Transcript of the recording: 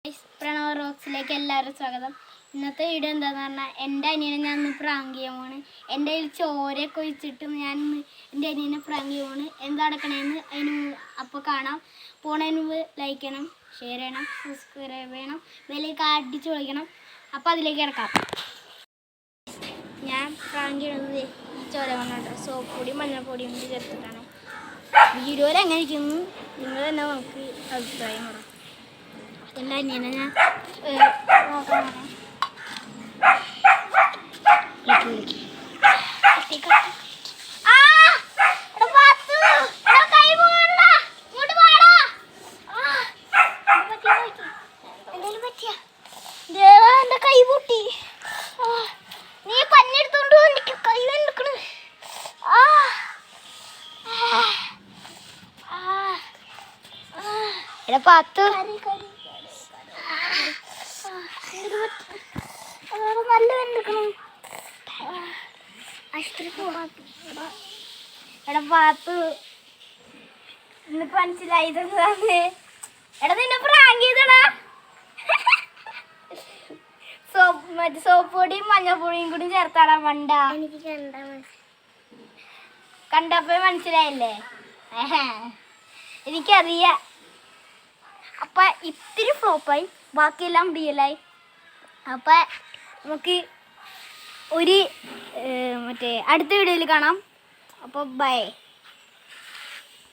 പ്രണവ് റോക്സിലേക്ക് എല്ലാവരും സ്വാഗതം. ഇന്നത്തെ വീഡിയോ എന്താണെന്ന് പറഞ്ഞാൽ എൻ്റെ അനിയനെ ഞാൻ ഇന്ന് പ്രാങ്ക് ചെയ്യാൻ പോണ്. എൻ്റെ കയ്യിൽ ചോരയൊക്കെ ഒഴിച്ചിട്ട് ഞാൻ എൻ്റെ അനിയനെ പ്രാങ്ക് ചെയ്യുവാണ്. എന്താ നടക്കണേന്ന് അപ്പോൾ കാണാം. പോണതിന് മുമ്പ് ലൈക്ക് ചെയ്യണം, ഷെയർ ചെയ്യണം, സബ്സ്ക്രൈബ് ചെയ്യണം, വിലയൊക്കെ അടിച്ച് വിളിക്കണം. അപ്പോൾ അതിലേക്ക് ഇറക്കാം. ഞാൻ പ്രാങ്ക് ചെയ്യുന്നത് ഈ ചോര കൊണ്ടിട്ട് സോപ്പ് പൊടിയും മഞ്ഞൾപ്പൊടിയും കൂടി ചേർത്തിട്ടാണ്. വീഡിയോയിൽ എങ്ങനെ ഇരിക്കുന്നു നിങ്ങൾ തന്നെ നമുക്ക് അഭിപ്രായം പറയാം. എൻ്റെ അനിയനെ ഞാൻ നോക്കാനാണ്. എൻ്റെ കൈ പൊട്ടി. നീ പഞ്ഞെടുത്തോണ്ട് എനിക്ക് കൈ വെക്കണ്. എടാ പാത്തു നല്ല വെക്കണം. എടാ പാത്തു ഇന്നിപ്പോ മനസ്സിലായി ഇതെന്താന്ന്. എടാ നിന്നെ പ്രാങ്ക് ചെയ്തടാ. മറ്റേ സോപ്പ് പൊടിയും മഞ്ഞൾപ്പൊടിയും കൂടി ചേർത്താടാ മണ്ട. എനിക്ക് കണ്ടപ്പോ മനസ്സിലായില്ലേ? എനിക്കറിയാം. അപ്പൊ ഇത്തിരി ഫ്ലോപ്പായി, ബാക്കിയെല്ലാം റിയലായി. അപ്പൊ നമുക്ക് ഒരു മറ്റേ അടുത്ത വീഡിയോയിൽ കാണാം. അപ്പോൾ ബൈ.